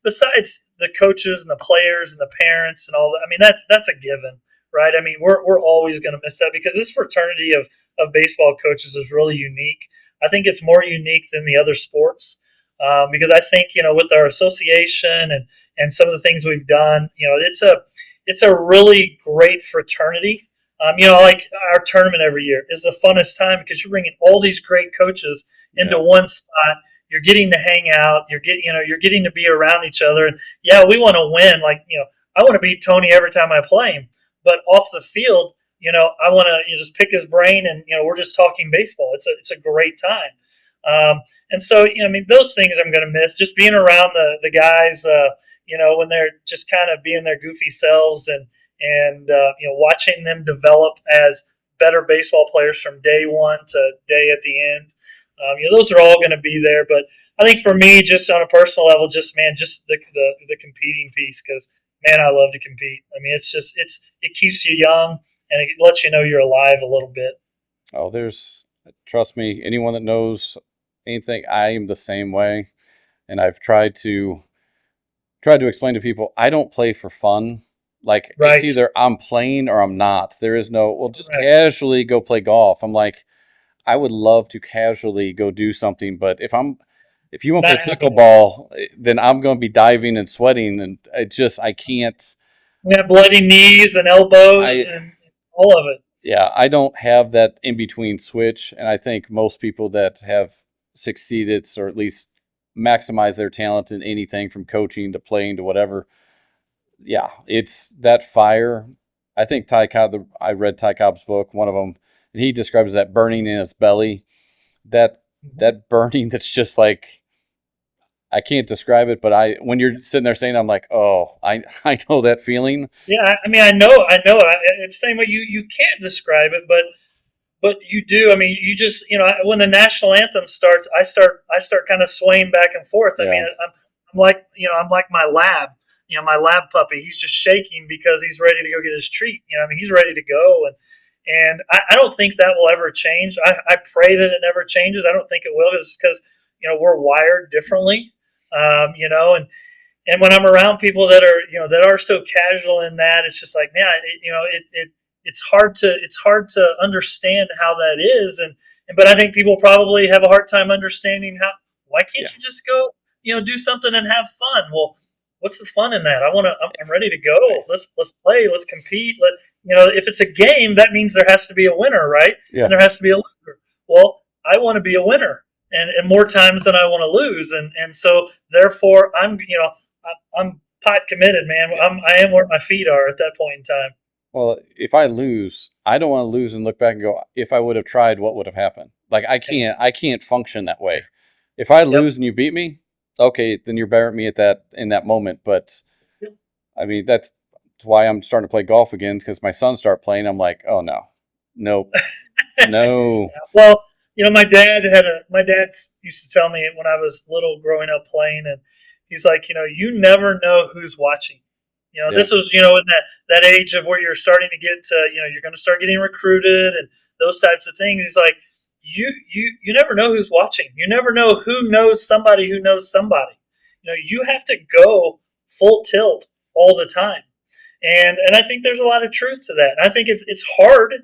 besides the coaches and the players and the parents and all that, I mean, that's a given, right? I mean, we're always going to miss that, because this fraternity of baseball coaches is really unique. I think it's more unique than the other sports, because I think, with our association and some of the things we've done, it's a really great fraternity. Like our tournament every year is the funnest time, because you're bringing all these great coaches into one spot. You're getting to hang out. You're getting to be around each other. And yeah, we want to win. Like, I want to beat Tony every time I play him. But off the field, I want to just pick his brain, and we're just talking baseball. It's a great time. And so those things I'm going to miss. Just being around the guys. When they're just kind of being their goofy selves, and watching them develop as better baseball players from day one to day at the end. Those are all going to be there. But I think for me, just on a personal level, just the competing piece, because man, I love to compete. I mean, it keeps you young, and it lets you know you're alive a little bit. Oh, trust me, anyone that knows anything, I am the same way. And I've tried to explain to people, I don't play for fun. Like, it's Right. either I'm playing or I'm not. There is no, well, just Right. casually go play golf. I'm like, I would love to casually go do something, but if you want to Not play happening. pickleball, then I'm going to be diving and sweating, and I can't. We have bloody knees and elbows I and all of it. Yeah, I don't have that in between switch, and I think most people that have succeeded or at least maximize their talent in anything from coaching to playing to whatever, yeah, it's that fire. I think Ty Cobb. I read Ty Cobb's book, one of them, and he describes that burning in his belly. That that burning that's just like, I can't describe it, but when you're sitting there saying, I'm like, oh, I know that feeling. Yeah, I mean, I know. It's the same way you can't describe it, but you do. I mean, you just when the national anthem starts, I start kind of swaying back and forth. I Yeah, mean, I'm like my lab puppy. He's just shaking because he's ready to go get his treat. I mean, he's ready to go, and I don't think that will ever change. I pray that it never changes. I don't think it will, just because we're wired differently. And when I'm around people that are so casual in that, it's just like, man, it's hard to understand how that is, and but I think people probably have a hard time understanding how. Why can't yeah, you just go do something and have fun? Well, what's the fun in that? I'm ready to go. Let's play. Let's compete. If it's a game, that means there has to be a winner, right? And there yes. has to be a loser. Well, I want to be a winner, and more times than I want to lose, and so therefore I'm pot committed, man. I am where my feet are at that point in time. Well, if I lose, I don't want to lose and look back and go, if I would have tried, what would have happened? Like, I can't function that way. If I Yep. lose and you beat me, okay, then you're better at me in that moment. But Yep. I mean, that's why I'm starting to play golf again, because my sons start playing. I'm like, oh no, nope, no, Well, my dad used to tell me when I was little growing up playing, and he's like, you never know who's watching. yeah, This was, in that age of where you're starting to get to, you're going to start getting recruited and those types of things. He's like, you never know who's watching. You never know who knows somebody who knows somebody. You have to go full tilt all the time. And I think there's a lot of truth to that. And I think it's hard.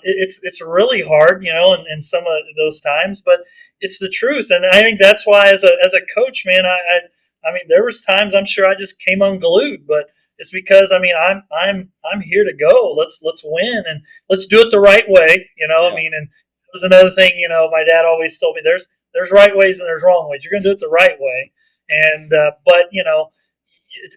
It's really hard, in some of those times, but it's the truth. And I think that's why, as a coach, man, I mean, there was times I'm sure I just came unglued, but it's because, I mean, I'm here to go. Let's win, and let's do it the right way. I yeah, mean, and it was another thing. My dad always told me there's right ways and there's wrong ways. You're going to do it the right way, and but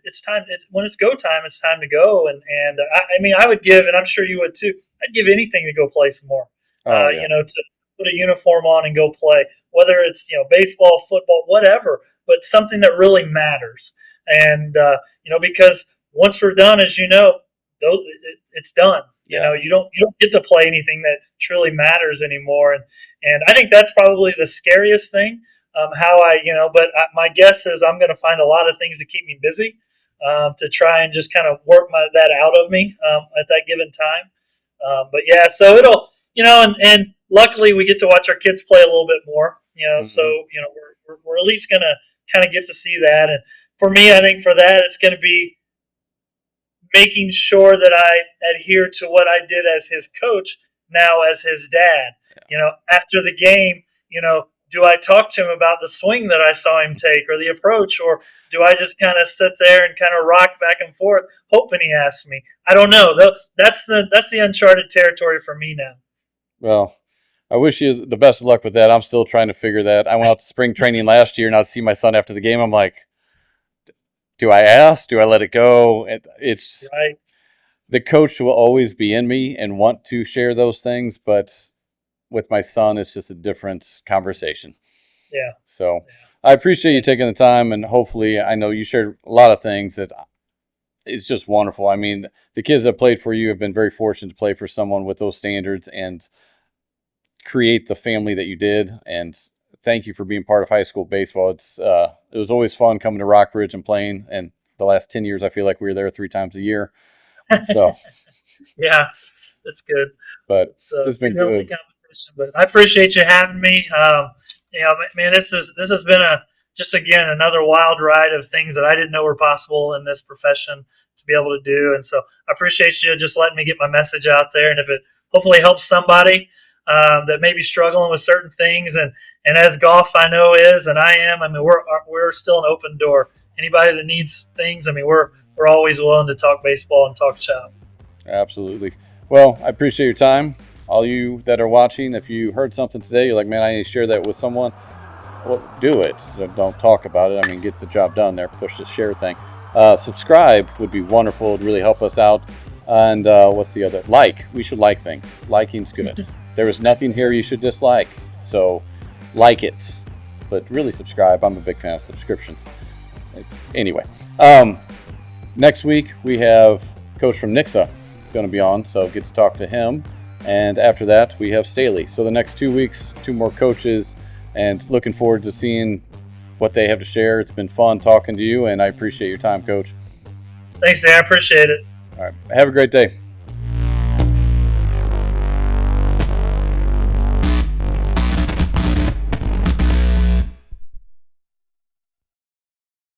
it's time. When it's go time, it's time to go. And I mean, I would give, and I'm sure you would too. I'd give anything to go play some more. oh yeah, To put a uniform on and go play, whether it's baseball, football, whatever, but something that really matters. And because once we're done, as it's done. yeah, You don't get to play anything that truly matters anymore. And I think that's probably the scariest thing. My guess is I'm going to find a lot of things to keep me busy, to try and just kind of work that out of me at that given time. But yeah, so it'll, and luckily we get to watch our kids play a little bit more, so, hmm, we're at least going to kind of get to see that. And for me, I think for that, it's going to be making sure that I adhere to what I did as his coach, now as his dad. After the game, do I talk to him about the swing that I saw him take or the approach, or do I just kind of sit there and kind of rock back and forth, hoping he asks me? I don't know. That's the uncharted territory for me now. well, I wish you the best of luck with that. I'm still trying to figure that. I went out to spring training last year, and I'd see my son after the game. I'm like, do I ask? Do I let it go? It's Right? the coach will always be in me and want to share those things, but with my son, it's just a different conversation. Yeah. So I appreciate you taking the time, and hopefully, I know you shared a lot of things that it's just wonderful. I mean, the kids that played for you have been very fortunate to play for someone with those standards and create the family that you did. And thank you for being part of high school baseball. It was always fun coming to Rockbridge and playing. And the last 10 years, I feel like we were there 3 times a year. So Yeah. That's good. But So this has been healthy good. competition. But I appreciate you having me. Man, this has been just again another wild ride of things that I didn't know were possible in this profession to be able to do. And so I appreciate you just letting me get my message out there. And if it hopefully helps somebody that may be struggling with certain things, and as golf I know is, and I am. I mean, we're still an open door. Anybody that needs things, I mean, we're always willing to talk baseball and talk shop. Absolutely. Well, I appreciate your time. All you that are watching, if you heard something today, you're like, man, I need to share that with someone. Well, do it. Don't talk about it. I mean, get the job done there. Push the share thing. Subscribe would be wonderful. It'd really help us out. And what's the other? Like. We should like things. Liking's good. There is nothing here you should dislike. So like it. But really subscribe. I'm a big fan of subscriptions. Anyway, next week we have Coach from Nixa. It's going to be on, so get to talk to him. And after that, we have Staley. So the next 2 weeks, 2 more coaches, and looking forward to seeing what they have to share. It's been fun talking to you, and I appreciate your time, Coach. Thanks, Dan. I appreciate it. All right. Have a great day.